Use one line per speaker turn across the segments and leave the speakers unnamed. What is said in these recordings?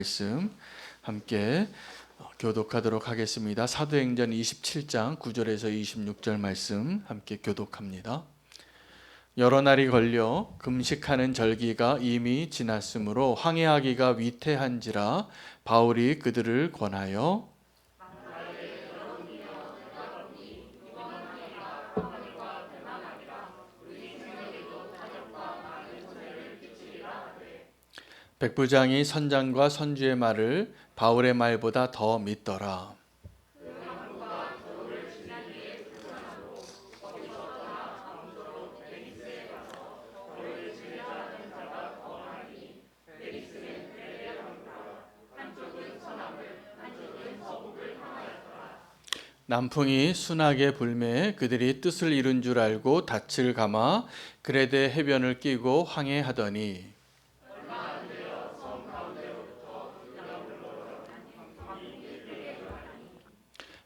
말씀 함께 교독하도록 하겠습니다. 사도행전 27장 9절에서 26절 말씀 함께 교독합니다. 여러 날이 걸려 금식하는 절기가 이미 지났으므로 항해하기가 위태한지라 바울이 그들을 권하여 백부장이 선장과 선주의 말을 바울의 말보다 더 믿더라. 남풍이 순하게 불매 그들이 뜻을 이룬 줄 알고 닻을 감아 그레데 해변을 끼고 항해하더니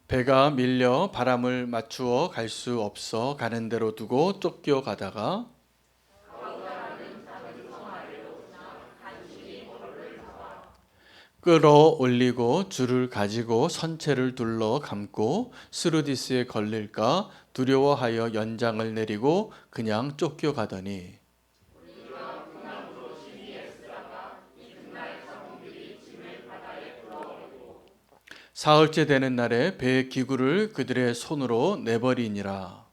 배가 밀려 바람을 맞추어 갈 수 없어 가는 대로 두고 쫓겨가다가 끌어올리고 줄을 가지고 선체를 둘러 감고 스루디스에 걸릴까 두려워하여 연장을 내리고 그냥 쫓겨가더니 사흘째 되는 날에 배의 기구를 그들의 손으로 내버리니라.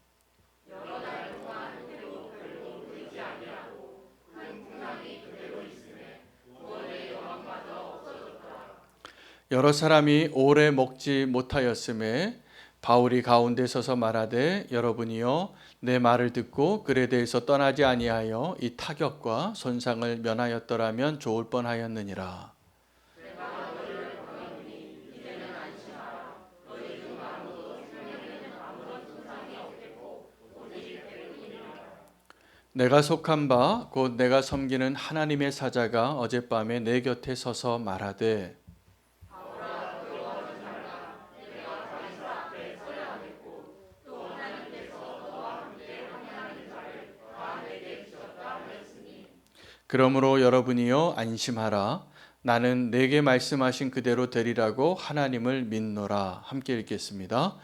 여러 사람이 오래 먹지 못하였음에 바울이 가운데 서서 말하되 여러분이여 내 말을 듣고 그레데에서 떠나지 아니하여 이 타격과 손상을 면하였더라면 좋을 뻔하였느니라. 내가 속한 바 곧 내가 섬기는 하나님의 사자가 어젯밤에 내 곁에 서서 말하되 그러므로 여러분이여 안심하라. 나는 내게 말씀하신 그대로 되리라고 하나님을 믿노라. 함께 읽겠습니다.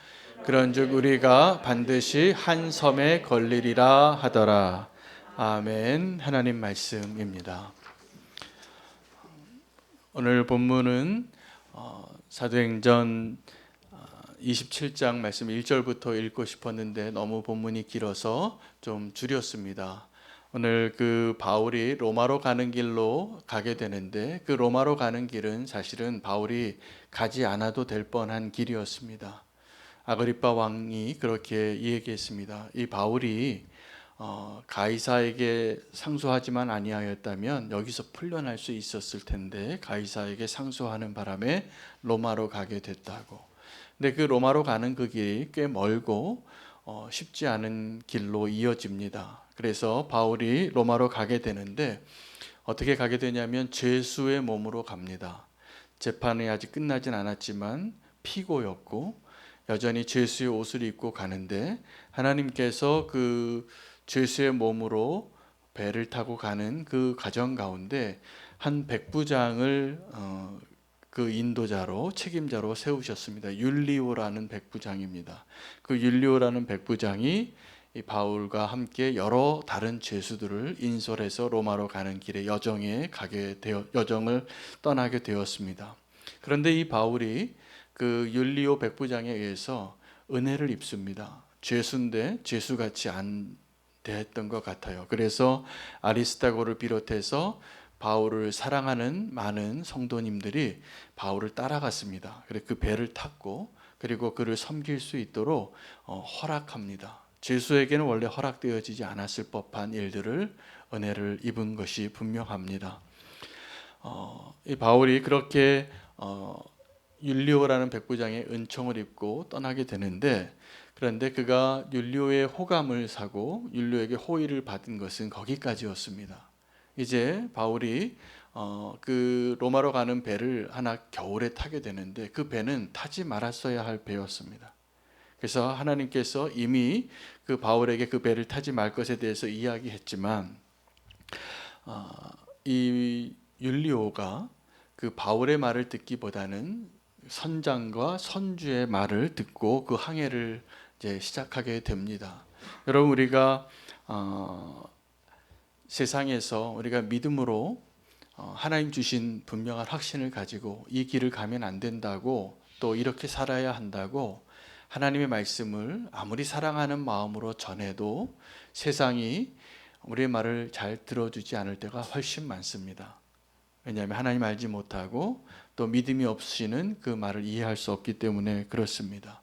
그런즉 우리가 반드시 한 섬에 걸리리라 하더라. 아멘. 하나님 말씀입니다. 오늘 본문은 사도행전 27장 말씀 1절부터 읽고 싶었는데 너무 본문이 길어서 좀 줄였습니다. 오늘 그 바울이 로마로 가는 길로 가게 되는데 그 로마로 가는 길은 사실은 바울이 가지 않아도 될 뻔한 길이었습니다. 아그리빠 왕이 그렇게 얘기했습니다. 이 바울이 가이사에게 상소하지만 아니하였다면 여기서 풀려날 수 있었을 텐데 가이사에게 상소하는 바람에 로마로 가게 됐다고. 근데 그 로마로 가는 그 길이 꽤 멀고 쉽지 않은 길로 이어집니다. 그래서 바울이 로마로 가게 되는데 어떻게 가게 되냐면 죄수의 몸으로 갑니다. 재판이 아직 끝나진 않았지만 피고였고 여전히 죄수의 옷을 입고 가는데 하나님께서 그 죄수의 몸으로 배를 타고 가는 그 과정 가운데 한 백부장을 그 인도자로 책임자로 세우셨습니다. 율리오라는 백부장입니다. 그 율리오라는 백부장이 이 바울과 함께 여러 다른 죄수들을 인솔해서 로마로 가는 길에 여정을 떠나게 되었습니다. 그런데 이 바울이 그 율리오 백부장에 의해서 은혜를 입습니다. 죄수인데 죄수같이 안 대했던 것 같아요. 그래서 아리스타고를 비롯해서 바울을 사랑하는 많은 성도님들이 바울을 따라갔습니다. 그래서 그 배를 탔고 그리고 그를 섬길 수 있도록 허락합니다. 죄수에게는 원래 허락되어지지 않았을 법한 일들을 은혜를 입은 것이 분명합니다. 이 바울이 그렇게 율리오라는 백부장의 은총을 입고 떠나게 되는데 그런데 그가 율리오의 호감을 사고 율리오에게 호의를 받은 것은 거기까지였습니다. 이제 바울이 그 로마로 가는 배를 하나 겨울에 타게 되는데 그 배는 타지 말았어야 할 배였습니다. 그래서 하나님께서 이미 그 바울에게 그 배를 타지 말 것에 대해서 이야기했지만 이 율리오가 그 바울의 말을 듣기보다는 선장과 선주의 말을 듣고 그 항해를 이제 시작하게 됩니다. 여러분, 우리가 세상에서 우리가 믿음으로 하나님 주신 분명한 확신을 가지고 이 길을 가면 안 된다고, 또 이렇게 살아야 한다고 하나님의 말씀을 아무리 사랑하는 마음으로 전해도 세상이 우리의 말을 잘 들어주지 않을 때가 훨씬 많습니다. 왜냐하면 하나님 알지 못하고 또 믿음이 없이는 그 말을 이해할 수 없기 때문에 그렇습니다.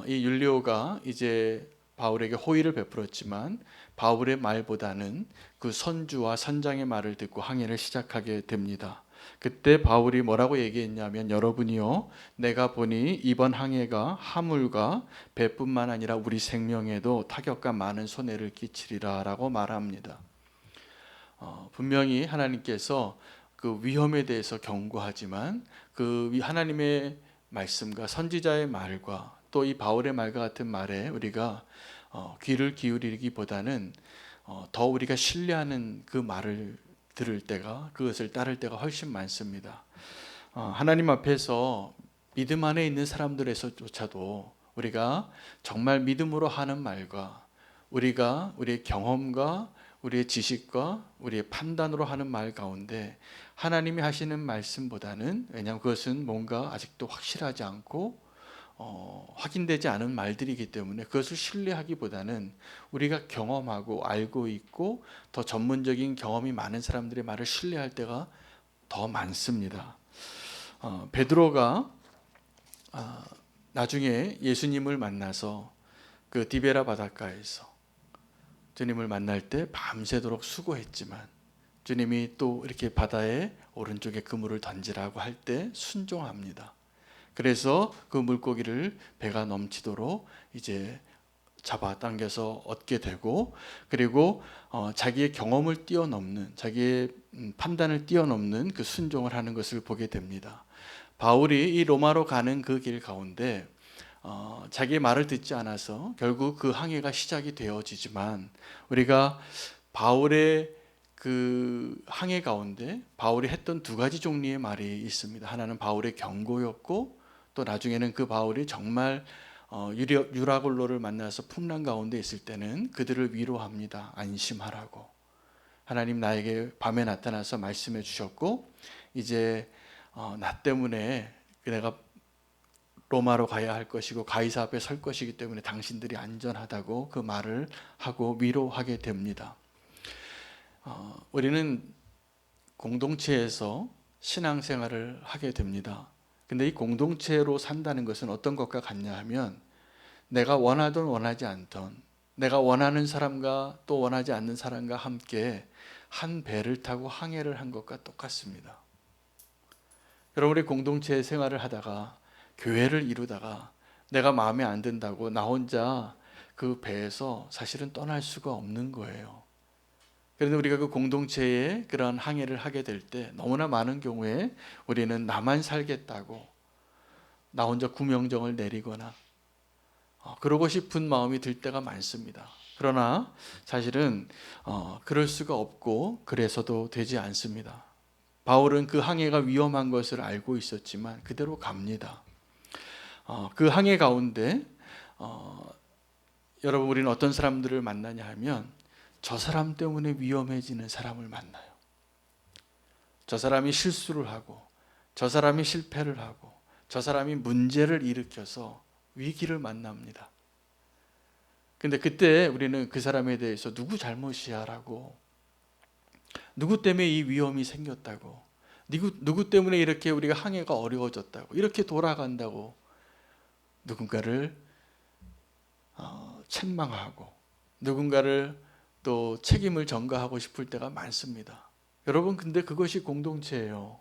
이 율리오가 이제 바울에게 호의를 베풀었지만 바울의 말보다는 그 선주와 선장의 말을 듣고 항해를 시작하게 됩니다. 그때 바울이 뭐라고 얘기했냐면, 여러분이요, 내가 보니 이번 항해가 화물과 배뿐만 아니라 우리 생명에도 타격과 많은 손해를 끼치리라 라고 말합니다. 분명히 하나님께서 그 위험에 대해서 경고하지만 그 하나님의 말씀과 선지자의 말과 또 이 바울의 말과 같은 말에 우리가 귀를 기울이기보다는 더 우리가 신뢰하는 그 말을 들을 때가, 그것을 따를 때가 훨씬 많습니다. 하나님 앞에서 믿음 안에 있는 사람들에서조차도 우리가 정말 믿음으로 하는 말과 우리가 우리의 경험과 우리의 지식과 우리의 판단으로 하는 말 가운데 하나님이 하시는 말씀보다는, 왜냐하면 그것은 뭔가 아직도 확실하지 않고 확인되지 않은 말들이기 때문에 그것을 신뢰하기보다는 우리가 경험하고 알고 있고 더 전문적인 경험이 많은 사람들의 말을 신뢰할 때가 더 많습니다. 베드로가 나중에 예수님을 만나서 그 디베라 바닷가에서 주님을 만날 때 밤새도록 수고했지만 주님이 또 이렇게 바다의 오른쪽에 그물을 던지라고 할 때 순종합니다. 그래서 그 물고기를 배가 넘치도록 이제 잡아당겨서 얻게 되고, 그리고 자기의 경험을 뛰어넘는, 자기의 판단을 뛰어넘는 그 순종을 하는 것을 보게 됩니다. 바울이 이 로마로 가는 그 길 가운데 자기의 말을 듣지 않아서 결국 그 항해가 시작이 되어지지만, 우리가 바울의 그 항해 가운데 바울이 했던 두 가지 종류의 말이 있습니다. 하나는 바울의 경고였고, 또 나중에는 그 바울이 정말 유라굴로를 만나서 풍랑 가운데 있을 때는 그들을 위로합니다. 안심하라고. 하나님 나에게 밤에 나타나서 말씀해 주셨고, 이제 나 때문에 내가 로마로 가야 할 것이고 가이사 앞에 설 것이기 때문에 당신들이 안전하다고 그 말을 하고 위로하게 됩니다. 우리는 공동체에서 신앙생활을 하게 됩니다. 근데 이 공동체로 산다는 것은 어떤 것과 같냐 하면, 내가 원하든 원하지 않든 내가 원하는 사람과 또 원하지 않는 사람과 함께 한 배를 타고 항해를 한 것과 똑같습니다. 여러분, 우리 공동체 생활을 하다가 교회를 이루다가 내가 마음에 안 든다고 나 혼자 그 배에서 사실은 떠날 수가 없는 거예요. 그런데 우리가 그 공동체에 그런 항해를 하게 될 때 너무나 많은 경우에 우리는 나만 살겠다고 나 혼자 구명정을 내리거나 그러고 싶은 마음이 들 때가 많습니다. 그러나 사실은 그럴 수가 없고 그래서도 되지 않습니다. 바울은 그 항해가 위험한 것을 알고 있었지만 그대로 갑니다. 그 항해 가운데 여러분, 우리는 어떤 사람들을 만나냐 하면 저 사람 때문에 위험해지는 사람을 만나요. 저 사람이 실수를 하고, 저 사람이 실패를 하고, 저 사람이 문제를 일으켜서 위기를 만납니다. 근데 그때 우리는 그 사람에 대해서 누구 잘못이야 라고, 누구 때문에 이 위험이 생겼다고, 누구 때문에 이렇게 우리가 항해가 어려워졌다고, 이렇게 돌아간다고 누군가를 책망하고 누군가를 또 책임을 전가하고 싶을 때가 많습니다. 여러분, 근데 그것이 공동체예요.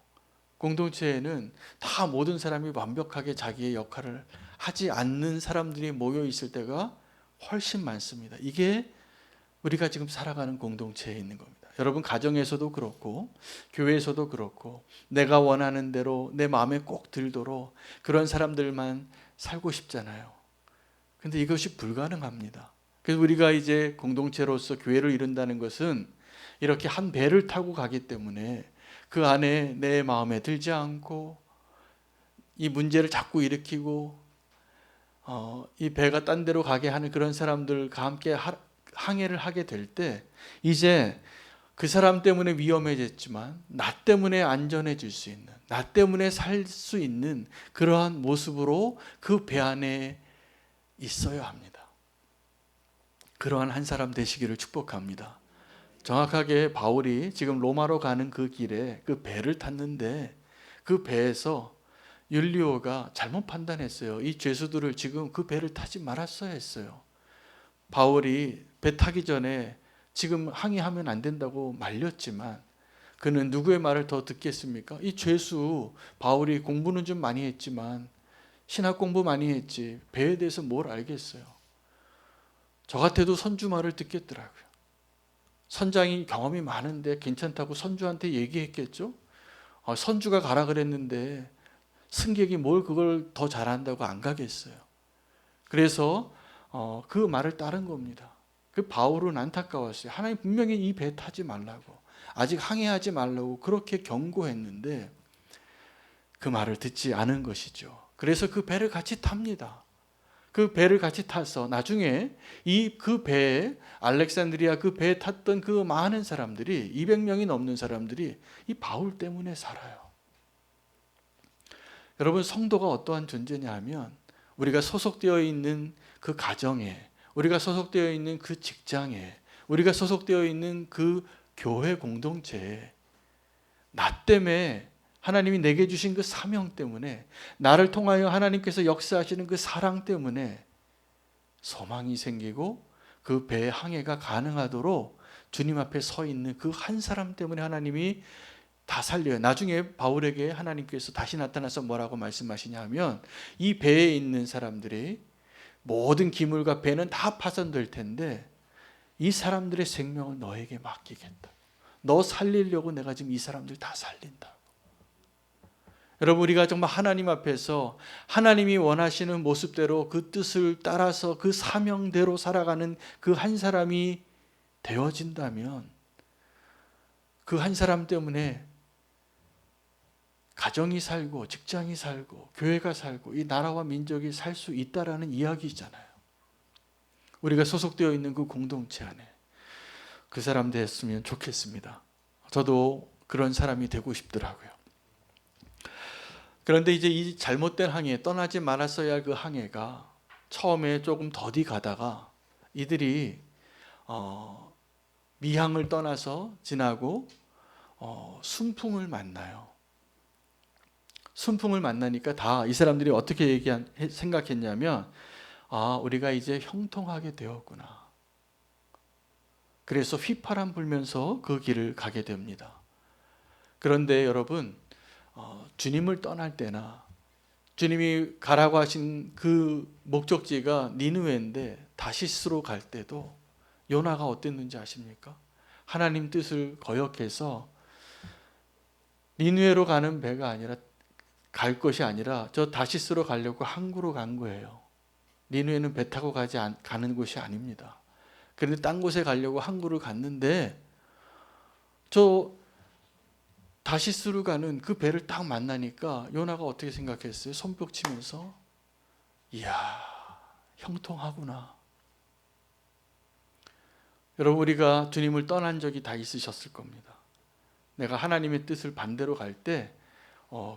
공동체에는 다 모든 사람이 완벽하게 자기의 역할을 하지 않는 사람들이 모여 있을 때가 훨씬 많습니다. 이게 우리가 지금 살아가는 공동체에 있는 겁니다. 여러분, 가정에서도 그렇고 교회에서도 그렇고 내가 원하는 대로 내 마음에 꼭 들도록 그런 사람들만 살고 싶잖아요. 근데 이것이 불가능합니다. 그래서 우리가 이제 공동체로서 교회를 이룬다는 것은 이렇게 한 배를 타고 가기 때문에 그 안에 내 마음에 들지 않고 이 문제를 자꾸 일으키고 이 배가 딴 데로 가게 하는 그런 사람들과 함께 항해를 하게 될 때 이제 그 사람 때문에 위험해졌지만 나 때문에 안전해질 수 있는, 나 때문에 살 수 있는 그러한 모습으로 그 배 안에 있어야 합니다. 그러한 한 사람 되시기를 축복합니다. 정확하게 바울이 지금 로마로 가는 그 길에 그 배를 탔는데 그 배에서 율리오가 잘못 판단했어요. 이 죄수들을 지금 그 배를 타지 말았어야 했어요. 바울이 배 타기 전에 지금 항의하면 안 된다고 말렸지만 그는 누구의 말을 더 듣겠습니까? 이 죄수 바울이 공부는 좀 많이 했지만 신학 공부 많이 했지 배에 대해서 뭘 알겠어요. 저 같아도 선주 말을 듣겠더라고요. 선장이 경험이 많은데 괜찮다고 선주한테 얘기했겠죠? 선주가 가라 그랬는데 승객이 뭘 그걸 더 잘한다고 안 가겠어요. 그래서 그 말을 따른 겁니다. 그 바울은 안타까웠어요. 하나님 분명히 이 배 타지 말라고, 아직 항해하지 말라고 그렇게 경고했는데 그 말을 듣지 않은 것이죠. 그래서 그 배를 같이 탑니다. 그 배를 같이 타서 나중에 그 배에 알렉산드리아 그 배에 탔던 그 많은 사람들이 200명이 넘는 사람들이 이 바울 때문에 살아요. 여러분, 성도가 어떠한 존재냐 하면 우리가 소속되어 있는 그 가정에, 우리가 소속되어 있는 그 직장에, 우리가 소속되어 있는 그 교회 공동체에 나 때문에 하나님이 내게 주신 그 사명 때문에, 나를 통하여 하나님께서 역사하시는 그 사랑 때문에 소망이 생기고 그 배의 항해가 가능하도록 주님 앞에 서 있는 그 한 사람 때문에 하나님이 다 살려요. 나중에 바울에게 하나님께서 다시 나타나서 뭐라고 말씀하시냐 하면 이 배에 있는 사람들이 모든 기물과 배는 다 파손될 텐데 이 사람들의 생명을 너에게 맡기겠다. 너 살리려고 내가 지금 이 사람들 다 살린다. 여러분, 우리가 정말 하나님 앞에서 하나님이 원하시는 모습대로 그 뜻을 따라서 그 사명대로 살아가는 그 한 사람이 되어진다면 그 한 사람 때문에 가정이 살고 직장이 살고 교회가 살고 이 나라와 민족이 살 수 있다라는 이야기잖아요. 우리가 소속되어 있는 그 공동체 안에 그 사람 됐으면 좋겠습니다. 저도 그런 사람이 되고 싶더라고요. 그런데 이제 이 잘못된 항해, 떠나지 말았어야 할 그 항해가 처음에 조금 더디 가다가 이들이 미항을 떠나서 지나고 순풍을 만나요. 순풍을 만나니까 다 이 사람들이 어떻게 생각했냐면 우리가 이제 형통하게 되었구나. 그래서 휘파람 불면서 그 길을 가게 됩니다. 그런데 여러분, 주님을 떠날 때나 주님이 가라고 하신 그 목적지가 니느웨인데 다시스로 갈 때도 요나가 어땠는지 아십니까? 하나님 뜻을 거역해서 니느웨로 가는 배가 아니라 갈 것이 아니라 저 다시스로 가려고 항구로 간 거예요. 니느웨는 배 타고 가는 곳이 아닙니다. 그런데 딴 곳에 가려고 항구를 갔는데 저 다시스로 가는 그 배를 딱 만나니까 요나가 어떻게 생각했어요? 손뼉 치면서 이야, 형통하구나. 여러분, 우리가 주님을 떠난 적이 다 있으셨을 겁니다. 내가 하나님의 뜻을 반대로 갈 때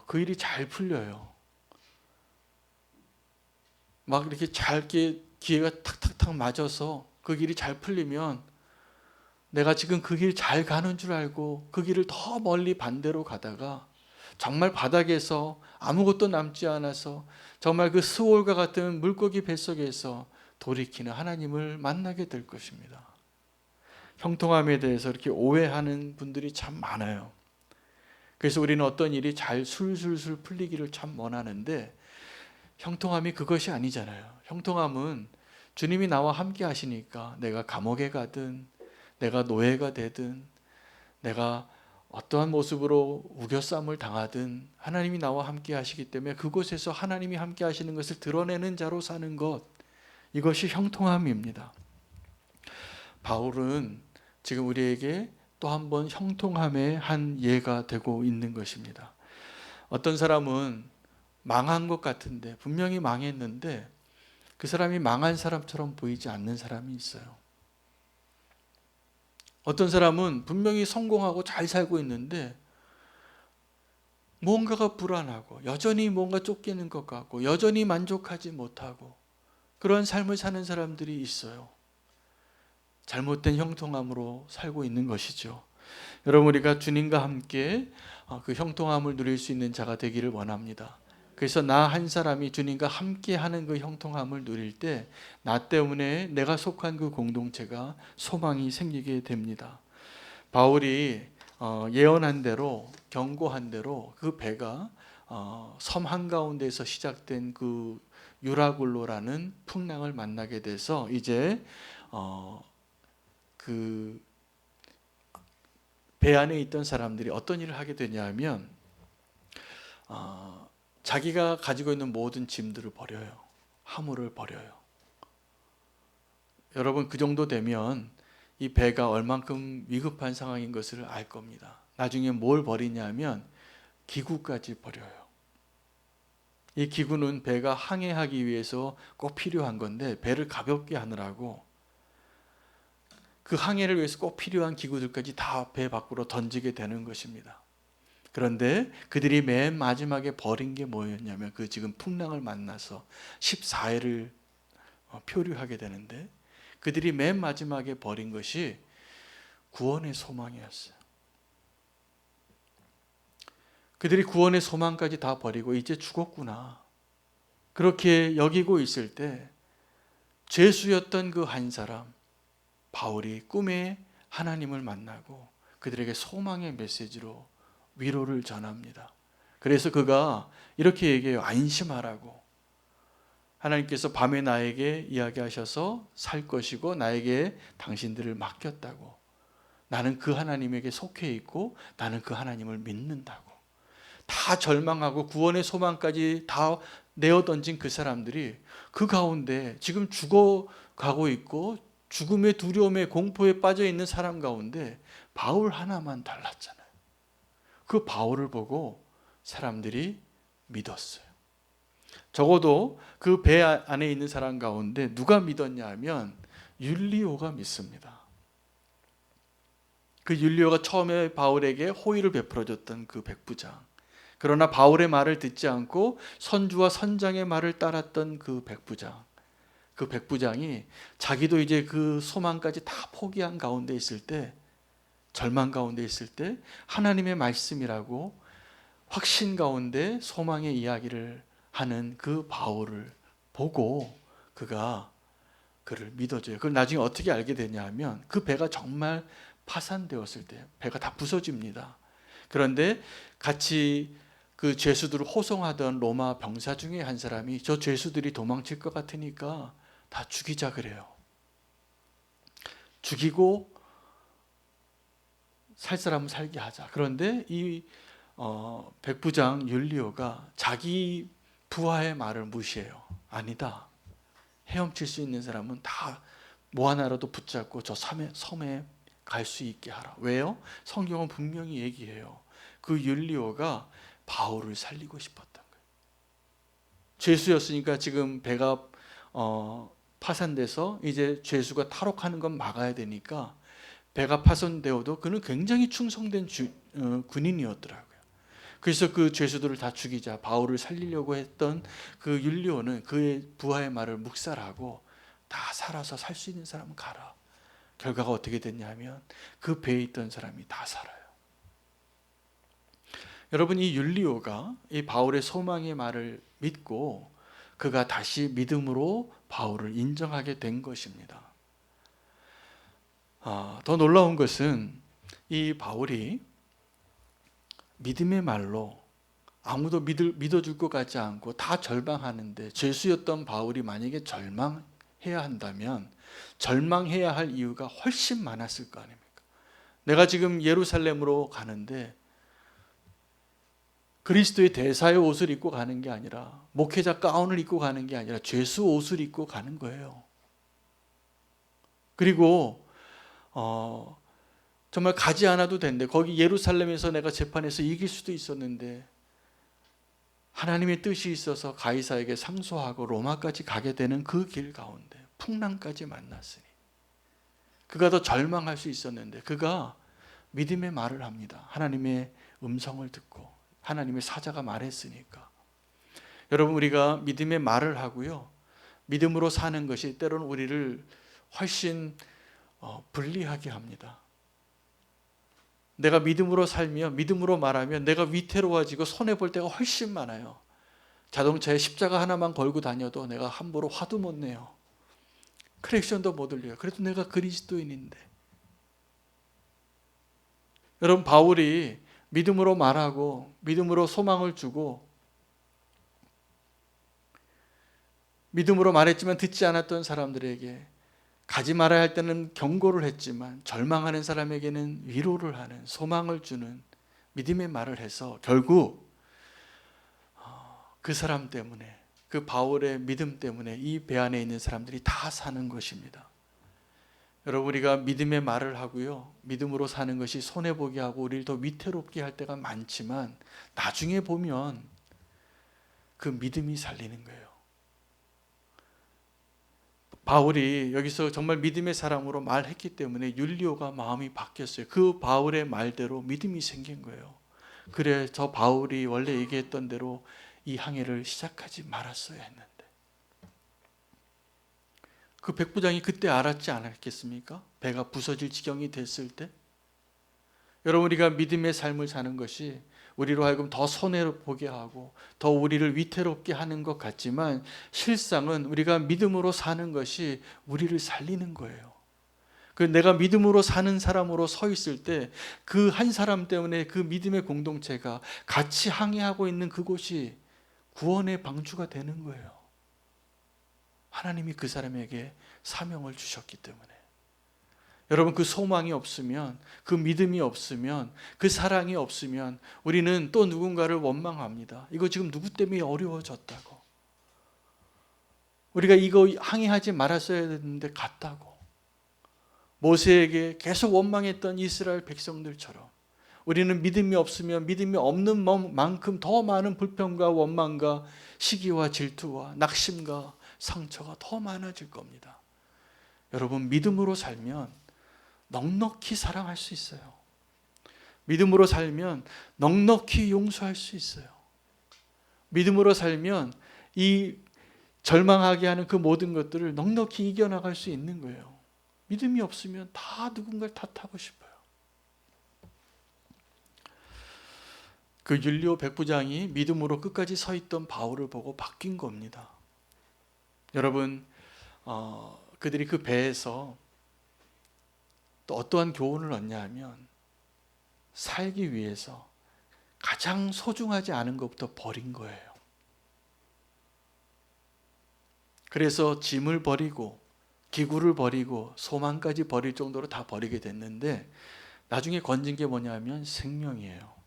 그 일이 잘 풀려요. 막 이렇게 잘 기회가 탁탁탁 맞아서 그 길이 잘 풀리면 내가 지금 그 길 잘 가는 줄 알고 그 길을 더 멀리 반대로 가다가 정말 바닥에서 아무것도 남지 않아서 정말 그 스올과 같은 물고기 뱃속에서 돌이키는 하나님을 만나게 될 것입니다. 형통함에 대해서 이렇게 오해하는 분들이 참 많아요. 그래서 우리는 어떤 일이 잘 술술술 풀리기를 참 원하는데 형통함이 그것이 아니잖아요. 형통함은 주님이 나와 함께 하시니까 내가 감옥에 가든 내가 노예가 되든 내가 어떠한 모습으로 우겨쌈을 당하든 하나님이 나와 함께 하시기 때문에 그곳에서 하나님이 함께 하시는 것을 드러내는 자로 사는 것, 이것이 형통함입니다. 바울은 지금 우리에게 또 한 번 형통함의 한 예가 되고 있는 것입니다. 어떤 사람은 망한 것 같은데, 분명히 망했는데 그 사람이 망한 사람처럼 보이지 않는 사람이 있어요. 어떤 사람은 분명히 성공하고 잘 살고 있는데 뭔가가 불안하고 여전히 뭔가 쫓기는 것 같고 여전히 만족하지 못하고 그런 삶을 사는 사람들이 있어요. 잘못된 형통함으로 살고 있는 것이죠. 여러분, 우리가 주님과 함께 그 형통함을 누릴 수 있는 자가 되기를 원합니다. 그래서 나 한 사람이 주님과 함께 하는 그 형통함을 누릴 때 나 때문에 내가 속한 그 공동체가 소망이 생기게 됩니다. 바울이 예언한 대로, 경고한 대로 그 배가 섬 한가운데에서 시작된 그 유라굴로라는 풍랑을 만나게 돼서 이제 그 배 안에 있던 사람들이 어떤 일을 하게 되냐면 자기가 가지고 있는 모든 짐들을 버려요. 화물을 버려요. 여러분, 그 정도 되면 이 배가 얼만큼 위급한 상황인 것을 알 겁니다. 나중에 뭘 버리냐면 기구까지 버려요. 이 기구는 배가 항해하기 위해서 꼭 필요한 건데 배를 가볍게 하느라고 그 항해를 위해서 꼭 필요한 기구들까지 다 배 밖으로 던지게 되는 것입니다. 그런데 그들이 맨 마지막에 버린 게 뭐였냐면 그 지금 풍랑을 만나서 14일을 표류하게 되는데 그들이 맨 마지막에 버린 것이 구원의 소망이었어요. 그들이 구원의 소망까지 다 버리고 이제 죽었구나, 그렇게 여기고 있을 때 죄수였던 그 한 사람 바울이 꿈에 하나님을 만나고 그들에게 소망의 메시지로 위로를 전합니다. 그래서 그가 이렇게 얘기해요. 안심하라고. 하나님께서 밤에 나에게 이야기하셔서 살 것이고 나에게 당신들을 맡겼다고. 나는 그 하나님에게 속해 있고 나는 그 하나님을 믿는다고. 다 절망하고 구원의 소망까지 다 내어 던진 그 사람들이 그 가운데 지금 죽어가고 있고 죽음의 두려움에 공포에 빠져 있는 사람 가운데 바울 하나만 달랐잖아요. 그 바울을 보고 사람들이 믿었어요. 적어도 그 배 안에 있는 사람 가운데 누가 믿었냐 하면 율리오가 믿습니다. 그 율리오가 처음에 바울에게 호의를 베풀어줬던 그 백부장. 그러나 바울의 말을 듣지 않고 선주와 선장의 말을 따랐던 그 백부장. 그 백부장이 자기도 이제 그 소망까지 다 포기한 가운데 있을 때, 절망 가운데 있을 때 하나님의 말씀이라고 확신 가운데 소망의 이야기를 하는 그 바울을 보고 그가 그를 믿어줘요. 그걸 나중에 어떻게 알게 되냐 하면 그 배가 정말 파산되었을 때 배가 다 부서집니다. 그런데 같이 그 죄수들을 호송하던 로마 병사 중에 한 사람이 저 죄수들이 도망칠 것 같으니까 다 죽이자 그래요. 죽이고 살 사람은 살게 하자. 그런데 이 백부장 율리오가 자기 부하의 말을 무시해요. 아니다. 헤엄칠 수 있는 사람은 다 뭐 하나라도 붙잡고 저 섬에 갈 수 있게 하라. 왜요? 성경은 분명히 얘기해요. 그 율리오가 바울을 살리고 싶었던 거예요. 죄수였으니까 지금 배가 파산돼서 이제 죄수가 탈옥하는 건 막아야 되니까 배가 파손되어도 그는 굉장히 충성된 군인이었더라고요. 그래서 그 죄수들을 다 죽이자 바울을 살리려고 했던 그 율리오는 그의 부하의 말을 묵살하고 다 살아서 살 수 있는 사람은 가라. 결과가 어떻게 됐냐면 그 배에 있던 사람이 다 살아요. 여러분, 이 율리오가 이 바울의 소망의 말을 믿고 그가 다시 믿음으로 바울을 인정하게 된 것입니다. 더 놀라운 것은 이 바울이 믿음의 말로 아무도 믿어줄 것 같지 않고 다 절망하는데 죄수였던 바울이 만약에 절망해야 한다면 절망해야 할 이유가 훨씬 많았을 거 아닙니까? 내가 지금 예루살렘으로 가는데 그리스도의 대사의 옷을 입고 가는 게 아니라 목회자 가운을 입고 가는 게 아니라 죄수 옷을 입고 가는 거예요. 그리고 정말 가지 않아도 되는데, 거기 예루살렘에서 내가 재판에서 이길 수도 있었는데 하나님의 뜻이 있어서 가이사에게 상소하고 로마까지 가게 되는 그 길 가운데 풍랑까지 만났으니 그가 더 절망할 수 있었는데 그가 믿음의 말을 합니다. 하나님의 음성을 듣고 하나님의 사자가 말했으니까. 여러분, 우리가 믿음의 말을 하고요, 믿음으로 사는 것이 때로는 우리를 훨씬 불리하게 합니다. 내가 믿음으로 살며 믿음으로 말하면 내가 위태로워지고 손해볼 때가 훨씬 많아요. 자동차에 십자가 하나만 걸고 다녀도 내가 함부로 화도 못 내요. 크랙션도 못 올려요. 그래도 내가 그리스도인인데. 여러분, 바울이 믿음으로 말하고 믿음으로 소망을 주고 믿음으로 말했지만 듣지 않았던 사람들에게 가지 말아야 할 때는 경고를 했지만 절망하는 사람에게는 위로를 하는, 소망을 주는 믿음의 말을 해서 결국 그 사람 때문에, 그 바울의 믿음 때문에 이 배 안에 있는 사람들이 다 사는 것입니다. 여러분, 우리가 믿음의 말을 하고요, 믿음으로 사는 것이 손해보게 하고 우리를 더 위태롭게 할 때가 많지만 나중에 보면 그 믿음이 살리는 거예요. 바울이 여기서 정말 믿음의 사람으로 말했기 때문에 율리오가 마음이 바뀌었어요. 그 바울의 말대로 믿음이 생긴 거예요. 그래, 저 바울이 원래 얘기했던 대로 이 항해를 시작하지 말았어야 했는데. 그 백부장이 그때 알았지 않았겠습니까? 배가 부서질 지경이 됐을 때. 여러분, 우리가 믿음의 삶을 사는 것이 우리로 하여금 더 손해를 보게 하고 더 우리를 위태롭게 하는 것 같지만 실상은 우리가 믿음으로 사는 것이 우리를 살리는 거예요. 그 내가 믿음으로 사는 사람으로 서 있을 때 그 한 사람 때문에 그 믿음의 공동체가 같이 항해하고 있는 그곳이 구원의 방주가 되는 거예요. 하나님이 그 사람에게 사명을 주셨기 때문에. 여러분, 그 소망이 없으면, 그 믿음이 없으면, 그 사랑이 없으면 우리는 또 누군가를 원망합니다. 이거 지금 누구 때문에 어려워졌다고. 우리가 이거 항의하지 말았어야 했는데 갔다고. 모세에게 계속 원망했던 이스라엘 백성들처럼 우리는 믿음이 없으면 믿음이 없는 만큼 더 많은 불평과 원망과 시기와 질투와 낙심과 상처가 더 많아질 겁니다. 여러분, 믿음으로 살면 넉넉히 사랑할 수 있어요. 믿음으로 살면 넉넉히 용서할 수 있어요. 믿음으로 살면 이 절망하게 하는 그 모든 것들을 넉넉히 이겨나갈 수 있는 거예요. 믿음이 없으면 다 누군가를 탓하고 싶어요. 그 율리오 백부장이 믿음으로 끝까지 서 있던 바울을 보고 바뀐 겁니다. 여러분, 그들이 그 배에서 또 어떠한 교훈을 얻냐 하면 살기 위해서 가장 소중하지 않은 것부터 버린 거예요. 그래서 짐을 버리고 기구를 버리고 소망까지 버릴 정도로 다 버리게 됐는데 나중에 건진 게 뭐냐면 생명이에요.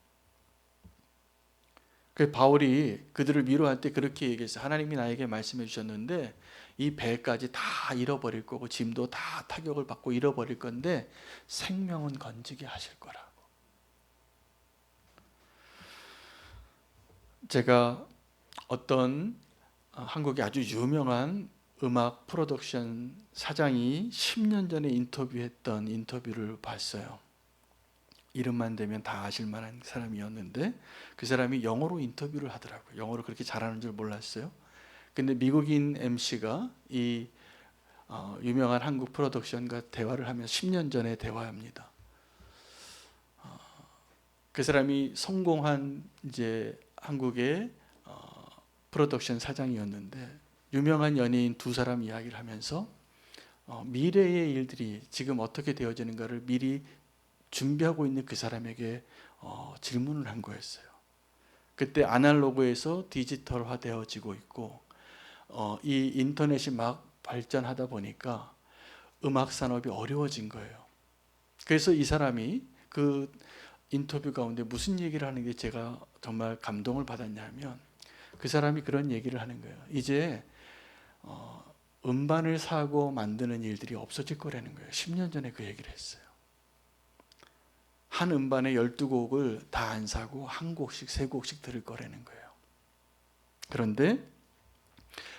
그 바울이 그들을 위로할 때 그렇게 얘기했어요. 하나님이 나에게 말씀해 주셨는데 이 배까지 다 잃어버릴 거고 짐도 다 타격을 받고 잃어버릴 건데 생명은 건지게 하실 거라고. 제가 어떤 한국의 아주 유명한 음악 프로덕션 사장이 10년 전에 인터뷰했던 인터뷰를 봤어요. 이름만 대면 다 아실 만한 사람이었는데 그 사람이 영어로 인터뷰를 하더라고요. 영어를 그렇게 잘하는 줄 몰랐어요. 근데 미국인 MC가 이 유명한 한국 프로덕션과 대화를 하면서 10년 전에 대화합니다. 그 사람이 성공한 이제 한국의 프로덕션 사장이었는데 유명한 연예인 두 사람 이야기를 하면서 미래의 일들이 지금 어떻게 되어지는가를 미리 준비하고 있는 그 사람에게 질문을 한 거였어요. 그때 아날로그에서 디지털화 되어지고 있고 이 인터넷이 막 발전하다 보니까 음악 산업이 어려워진 거예요. 그래서 이 사람이 그 인터뷰 가운데 무슨 얘기를 하는 게 제가 정말 감동을 받았냐면 그 사람이 그런 얘기를 하는 거예요. 이제 음반을 사고 만드는 일들이 없어질 거라는 거예요. 10년 전에 그 얘기를 했어요. 한 음반에 12곡을 다 안 사고 한 곡씩, 세 곡씩 들을 거라는 거예요. 그런데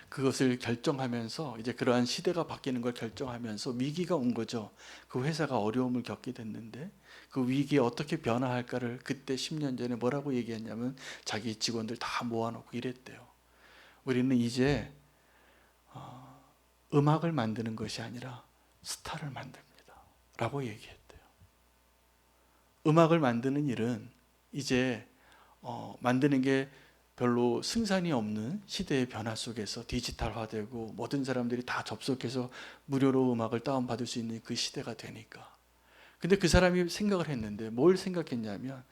그것을 결정하면서 이제 그러한 시대가 바뀌는 걸 결정하면서 위기가 온 거죠. 그 회사가 어려움을 겪게 됐는데 그 위기에 어떻게 변화할까를 그때 10년 전에 뭐라고 얘기했냐면 자기 직원들 다 모아놓고 이랬대요. 우리는 이제 음악을 만드는 것이 아니라 스타를 만듭니다 라고 얘기했대요. 음악을 만드는 일은 이제 만드는 게 별로 승산이 없는 시대의 변화 속에서 디지털화되고 모든 사람들이 다 접속해서 무료로 음악을 다운받을 수 있는 그 시대가 되니까. 근데 그 사람이 생각을 했는데 뭘 생각했냐면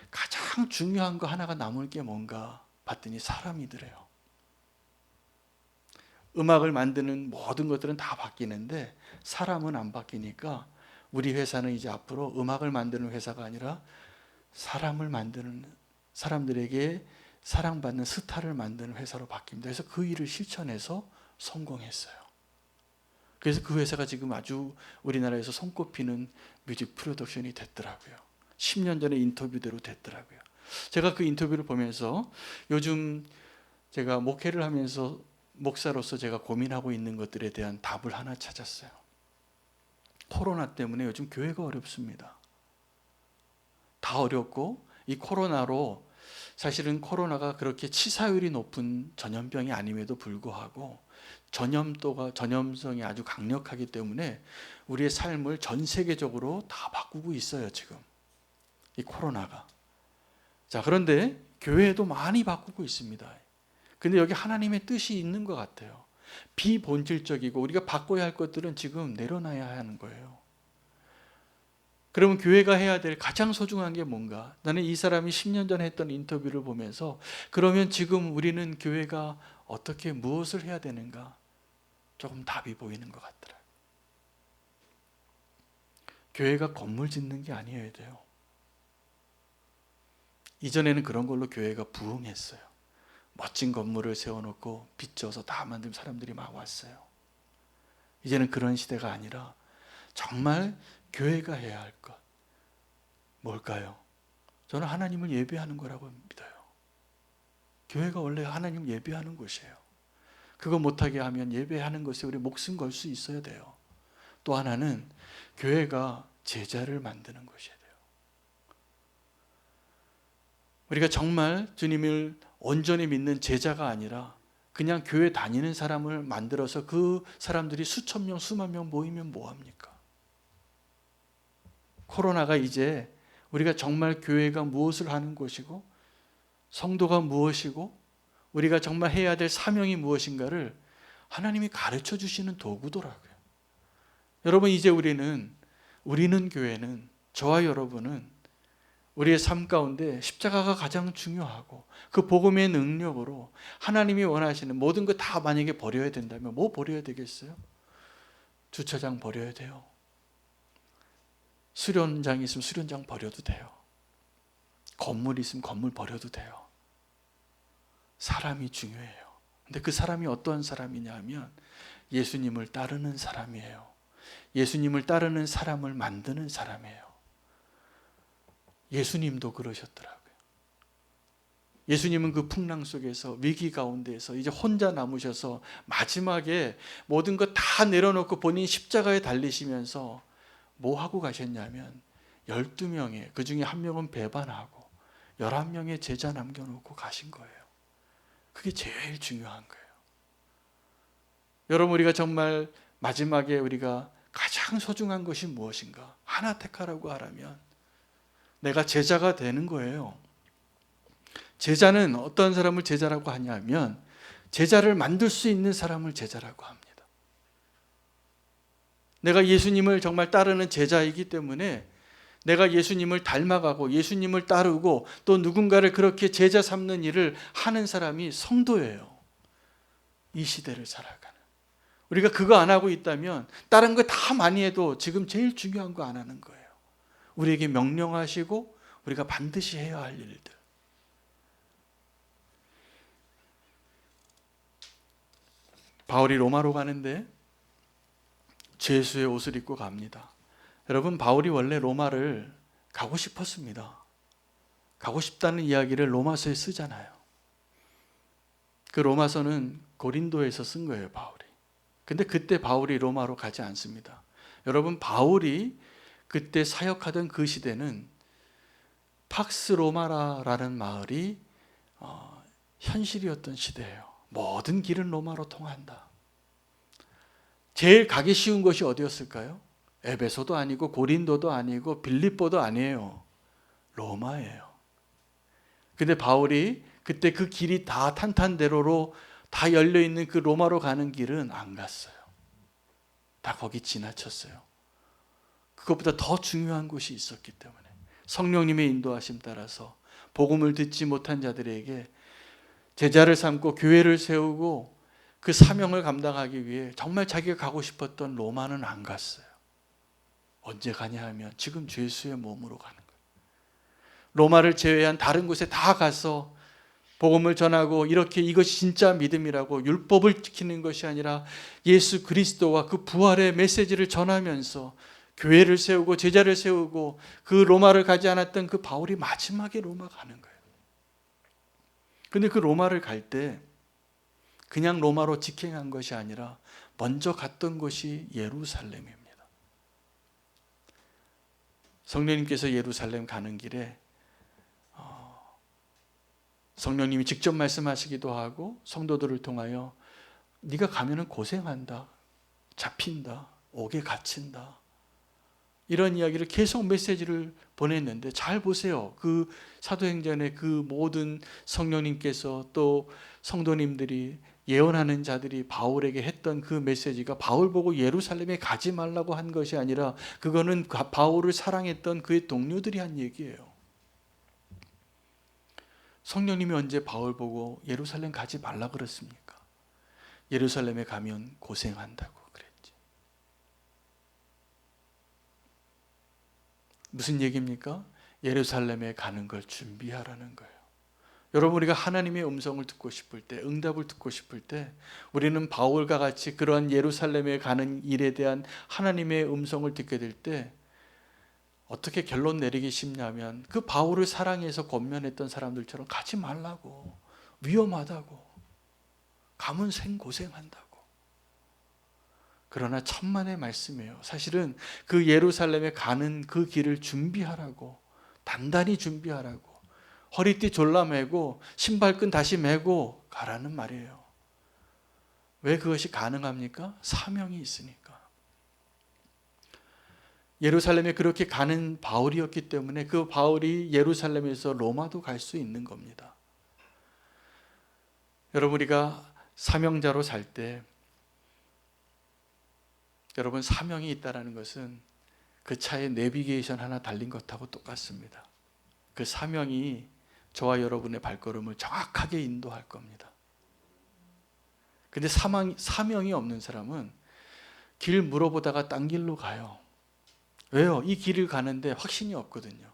가장 중요한 거 하나가 남을 게 뭔가 봤더니 사람이더래요. 음악을 만드는 모든 것들은 다 바뀌는데 사람은 안 바뀌니까 우리 회사는 이제 앞으로 음악을 만드는 회사가 아니라 사람을 만드는, 사람들에게 사랑받는 스타를 만드는 회사로 바뀝니다. 그래서 그 일을 실천해서 성공했어요. 그래서 그 회사가 지금 아주 우리나라에서 손꼽히는 뮤직 프로덕션이 됐더라고요. 10년 전에 인터뷰대로 됐더라고요. 제가 그 인터뷰를 보면서 요즘 제가 목회를 하면서 목사로서 제가 고민하고 있는 것들에 대한 답을 하나 찾았어요. 코로나 때문에 요즘 교회가 어렵습니다. 다 어렵고 이 코로나로 사실은 코로나가 그렇게 치사율이 높은 전염병이 아님에도 불구하고 전염성이 아주 강력하기 때문에 우리의 삶을 전 세계적으로 다 바꾸고 있어요, 지금. 이 코로나가. 자, 그런데 교회도 많이 바꾸고 있습니다. 근데 여기 하나님의 뜻이 있는 것 같아요. 비본질적이고 우리가 바꿔야 할 것들은 지금 내려놔야 하는 거예요. 그러면 교회가 해야 될 가장 소중한 게 뭔가? 나는 이 사람이 10년 전에 했던 인터뷰를 보면서 그러면 지금 우리는 교회가 어떻게 무엇을 해야 되는가? 조금 답이 보이는 것 같더라고요. 교회가 건물 짓는 게 아니어야 돼요. 이전에는 그런 걸로 교회가 부흥했어요. 멋진 건물을 세워놓고 빚져서 다 만든 사람들이 막 왔어요. 이제는 그런 시대가 아니라 정말 교회가 해야 할 것. 뭘까요? 저는 하나님을 예배하는 거라고 믿어요. 교회가 원래 하나님을 예배하는 곳이에요. 그거 못하게 하면 예배하는 것에 우리 목숨 걸 수 있어야 돼요. 또 하나는 교회가 제자를 만드는 것이어야 돼요. 우리가 정말 주님을 온전히 믿는 제자가 아니라 그냥 교회 다니는 사람을 만들어서 그 사람들이 수천 명, 수만 명 모이면 뭐합니까? 코로나가 이제 우리가 정말 교회가 무엇을 하는 곳이고 성도가 무엇이고 우리가 정말 해야 될 사명이 무엇인가를 하나님이 가르쳐 주시는 도구더라고요. 여러분, 이제 우리는 교회는, 저와 여러분은 우리의 삶 가운데 십자가가 가장 중요하고 그 복음의 능력으로 하나님이 원하시는 모든 거 다 만약에 버려야 된다면 뭐 버려야 되겠어요? 주차장 버려야 돼요. 수련장이 있으면 수련장 버려도 돼요. 건물이 있으면 건물 버려도 돼요. 사람이 중요해요. 근데 그 사람이 어떤 사람이냐 하면 예수님을 따르는 사람이에요. 예수님을 따르는 사람을 만드는 사람이에요. 예수님도 그러셨더라고요. 예수님은 그 풍랑 속에서 위기 가운데에서 이제 혼자 남으셔서 마지막에 모든 것 다 내려놓고 본인 십자가에 달리시면서 뭐 하고 가셨냐면 12명의 그 중에 한 명은 배반하고 11명의 제자 남겨놓고 가신 거예요. 그게 제일 중요한 거예요. 여러분, 우리가 정말 마지막에 우리가 가장 소중한 것이 무엇인가? 하나 택하라고 하라면 내가 제자가 되는 거예요. 제자는 어떤 사람을 제자라고 하냐면 제자를 만들 수 있는 사람을 제자라고 합니다. 내가 예수님을 정말 따르는 제자이기 때문에 내가 예수님을 닮아가고 예수님을 따르고 또 누군가를 그렇게 제자 삼는 일을 하는 사람이 성도예요. 이 시대를 살아가는. 우리가 그거 안 하고 있다면 다른 거 다 많이 해도 지금 제일 중요한 거 안 하는 거예요. 우리에게 명령하시고 우리가 반드시 해야 할 일들. 바울이 로마로 가는데 죄수의 옷을 입고 갑니다. 여러분, 바울이 원래 로마를 가고 싶었습니다. 가고 싶다는 이야기를 로마서에 쓰잖아요. 그 로마서는 고린도에서 쓴 거예요, 바울이. 근데 그때 바울이 로마로 가지 않습니다. 여러분, 바울이 그때 사역하던 그 시대는 팍스 로마라라는 마을이 현실이었던 시대예요. 모든 길은 로마로 통한다. 제일 가기 쉬운 곳이 어디였을까요? 에베소도 아니고 고린도도 아니고 빌립보도 아니에요. 로마예요. 근데 바울이 그때 그 길이 다 탄탄대로로 다 열려있는 그 로마로 가는 길은 안 갔어요. 다 거기 지나쳤어요. 그것보다 더 중요한 곳이 있었기 때문에 성령님의 인도하심 따라서 복음을 듣지 못한 자들에게 제자를 삼고 교회를 세우고 그 사명을 감당하기 위해 정말 자기가 가고 싶었던 로마는 안 갔어요. 언제 가냐 하면 지금 죄수의 몸으로 가는 거예요. 로마를 제외한 다른 곳에 다 가서 복음을 전하고 이렇게 이것이 진짜 믿음이라고 율법을 지키는 것이 아니라 예수 그리스도와 그 부활의 메시지를 전하면서 교회를 세우고 제자를 세우고 그 로마를 가지 않았던 그 바울이 마지막에 로마 가는 거예요. 근데 그 로마를 갈 때 그냥 로마로 직행한 것이 아니라 먼저 갔던 곳이 예루살렘입니다. 성령님께서 예루살렘 가는 길에 성령님이 직접 말씀하시기도 하고 성도들을 통하여 네가 가면은 고생한다, 잡힌다, 옥에 갇힌다, 이런 이야기를 계속 메시지를 보냈는데, 잘 보세요. 그 사도행전의 그 모든 성령님께서 또 성도님들이 예언하는 자들이 바울에게 했던 그 메시지가 바울 보고 예루살렘에 가지 말라고 한 것이 아니라 그거는 바울을 사랑했던 그의 동료들이 한 얘기예요. 성령님이 언제 바울 보고 예루살렘 가지 말라 그랬습니까? 예루살렘에 가면 고생한다고 그랬지. 무슨 얘기입니까? 예루살렘에 가는 걸 준비하라는 거예요. 여러분, 우리가 하나님의 음성을 듣고 싶을 때, 응답을 듣고 싶을 때 우리는 바울과 같이 그러한 예루살렘에 가는 일에 대한 하나님의 음성을 듣게 될 때 어떻게 결론 내리기 쉽냐면 그 바울을 사랑해서 권면했던 사람들처럼 가지 말라고, 위험하다고, 가면 생고생한다고. 그러나 천만의 말씀이에요. 사실은 그 예루살렘에 가는 그 길을 준비하라고, 단단히 준비하라고, 허리띠 졸라매고 신발끈 다시 매고 가라는 말이에요. 왜 그것이 가능합니까? 사명이 있으니까. 예루살렘에 그렇게 가는 바울이었기 때문에 그 바울이 예루살렘에서 로마도 갈 수 있는 겁니다. 여러분, 우리가 사명자로 살 때 여러분, 사명이 있다는 것은 그 차에 내비게이션 하나 달린 것하고 똑같습니다. 그 사명이 저와 여러분의 발걸음을 정확하게 인도할 겁니다. 근데 사명이 없는 사람은 길 물어보다가 딴 길로 가요. 왜요? 이 길을 가는데 확신이 없거든요.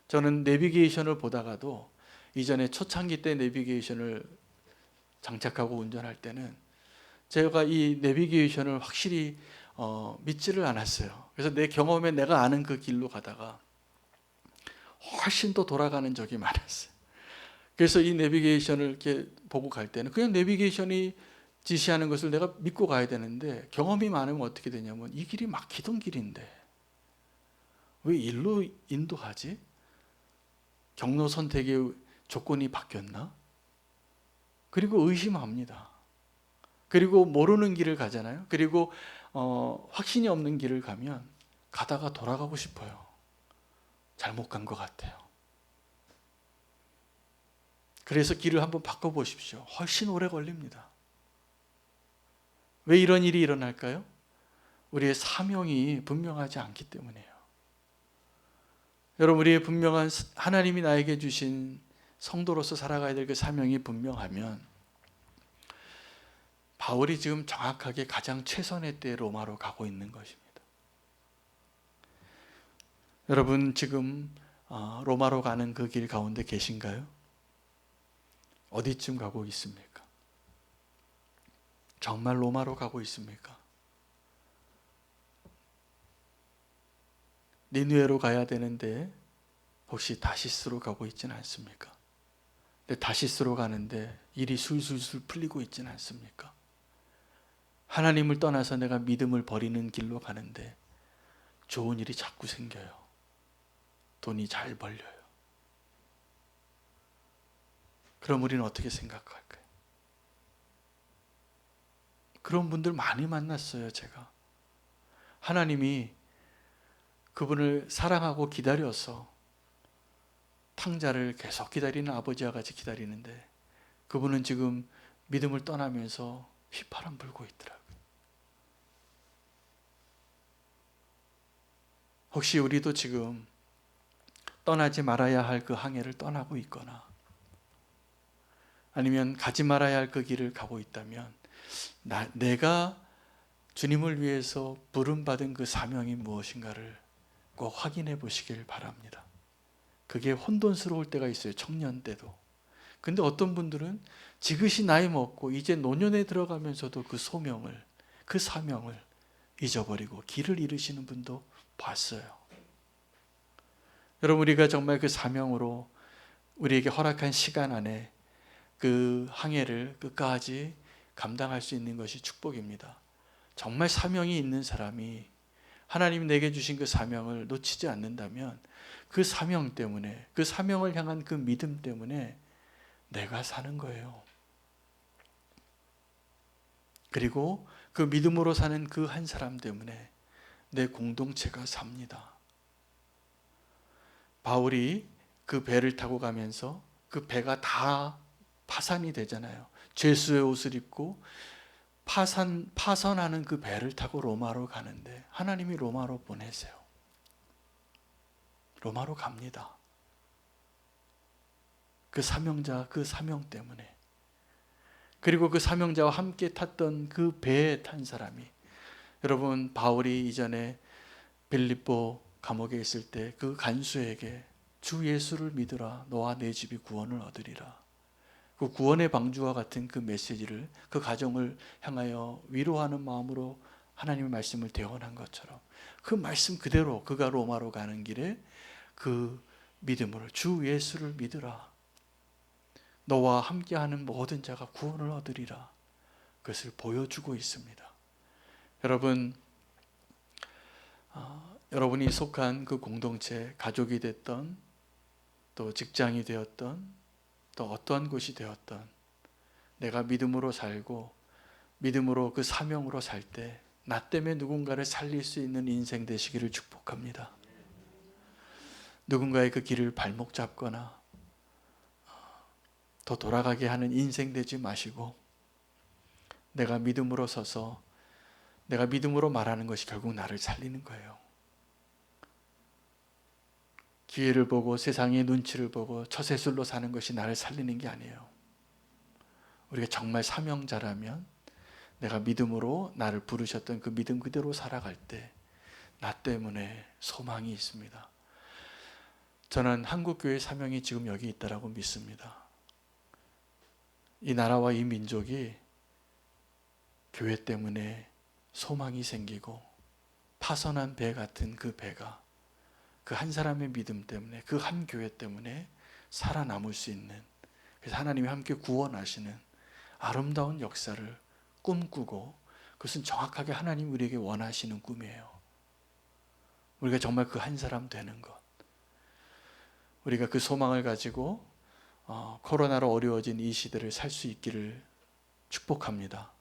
저는 내비게이션을 보다가도 이전에 초창기 때 내비게이션을 장착하고 운전할 때는 제가 이 내비게이션을 확실히 믿지를 않았어요. 그래서 내 경험에 내가 아는 그 길로 가다가 훨씬 더 돌아가는 적이 많았어요. 그래서 이 내비게이션을 이렇게 보고 갈 때는 그냥 내비게이션이 지시하는 것을 내가 믿고 가야 되는데, 경험이 많으면 어떻게 되냐면 이 길이 막히던 길인데 왜 일로 인도하지? 경로 선택의 조건이 바뀌었나? 그리고 의심합니다. 그리고 모르는 길을 가잖아요. 그리고 확신이 없는 길을 가면 가다가 돌아가고 싶어요. 잘못 간 것 같아요. 그래서 길을 한번 바꿔보십시오. 훨씬 오래 걸립니다. 왜 이런 일이 일어날까요? 우리의 사명이 분명하지 않기 때문이에요. 여러분, 우리의 분명한 하나님이 나에게 주신 성도로서 살아가야 될 그 사명이 분명하면 바울이 지금 정확하게 가장 최선의 때 로마로 가고 있는 것입니다. 여러분, 지금 로마로 가는 그 길 가운데 계신가요? 어디쯤 가고 있습니까? 정말 로마로 가고 있습니까? 니느웨로 가야 되는데 혹시 다시스로 가고 있지는 않습니까? 근데 다시스로 가는데 일이 술술술 풀리고 있지는 않습니까? 하나님을 떠나서 내가 믿음을 버리는 길로 가는데 좋은 일이 자꾸 생겨요. 돈이 잘 벌려요. 그럼 우리는 어떻게 생각할까요? 그런 분들 많이 만났어요, 제가. 하나님이 그분을 사랑하고 기다려서 탕자를 계속 기다리는 아버지와 같이 기다리는데 그분은 지금 믿음을 떠나면서 휘파람 불고 있더라고요. 혹시 우리도 지금 떠나지 말아야 할 그 항해를 떠나고 있거나 아니면 가지 말아야 할 그 길을 가고 있다면 내가 주님을 위해서 부름받은 그 사명이 무엇인가를 꼭 확인해 보시길 바랍니다. 그게 혼돈스러울 때가 있어요. 청년 때도. 근데 어떤 분들은 지긋이 나이 먹고 이제 노년에 들어가면서도 그 소명을, 그 사명을 잊어버리고 길을 잃으시는 분도 봤어요. 여러분, 우리가 정말 그 사명으로 우리에게 허락한 시간 안에 그 항해를 끝까지 감당할 수 있는 것이 축복입니다. 정말 사명이 있는 사람이 하나님이 내게 주신 그 사명을 놓치지 않는다면 그 사명 때문에, 그 사명을 향한 그 믿음 때문에 내가 사는 거예요. 그리고 그 믿음으로 사는 그 한 사람 때문에 내 공동체가 삽니다. 바울이 그 배를 타고 가면서 그 배가 다 파산이 되잖아요. 죄수의 옷을 입고 파선하는 그 배를 타고 로마로 가는데 하나님이 로마로 보내세요. 로마로 갑니다. 그 사명자, 그 사명 때문에. 그리고 그 사명자와 함께 탔던 그 배에 탄 사람이, 여러분, 바울이 이전에 빌립보 감옥에 있을 때 그 간수에게 주 예수를 믿으라, 너와 내 집이 구원을 얻으리라, 그 구원의 방주와 같은 그 메시지를 그 가정을 향하여 위로하는 마음으로 하나님의 말씀을 대언한 것처럼 그 말씀 그대로 그가 로마로 가는 길에 그 믿음으로 주 예수를 믿으라, 너와 함께하는 모든 자가 구원을 얻으리라, 그것을 보여주고 있습니다. 여러분, 여러분이 속한 그 공동체, 가족이 됐던 또 직장이 되었던 또 어떠한 곳이 되었던 내가 믿음으로 살고 믿음으로 그 사명으로 살 때 나 때문에 누군가를 살릴 수 있는 인생 되시기를 축복합니다. 누군가의 그 길을 발목 잡거나 더 돌아가게 하는 인생 되지 마시고 내가 믿음으로 서서 내가 믿음으로 말하는 것이 결국 나를 살리는 거예요. 기회를 보고 세상의 눈치를 보고 처세술로 사는 것이 나를 살리는 게 아니에요. 우리가 정말 사명자라면 내가 믿음으로 나를 부르셨던 그 믿음 그대로 살아갈 때 나 때문에 소망이 있습니다. 저는 한국교회 사명이 지금 여기 있다고 믿습니다. 이 나라와 이 민족이 교회 때문에 소망이 생기고 파선한 배 같은 그 배가 그 한 사람의 믿음 때문에 그 한 교회 때문에 살아남을 수 있는, 그래서 하나님이 함께 구원하시는 아름다운 역사를 꿈꾸고 그것은 정확하게 하나님 우리에게 원하시는 꿈이에요. 우리가 정말 그 한 사람 되는 것, 우리가 그 소망을 가지고 코로나로 어려워진 이 시대를 살 수 있기를 축복합니다.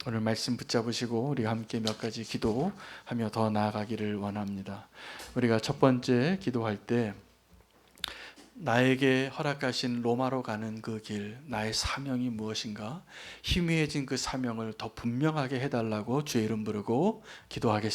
오늘 말씀 붙잡으시고 우리가 함께 몇 가지 기도하며 더 나아가기를 원합니다. 우리가 첫 번째 기도할 때 나에게 허락하신 로마로 가는 그 길, 나의 사명이 무엇인가 희미해진 그 사명을 더 분명하게 해달라고 주의 이름 부르고 기도하겠습니다.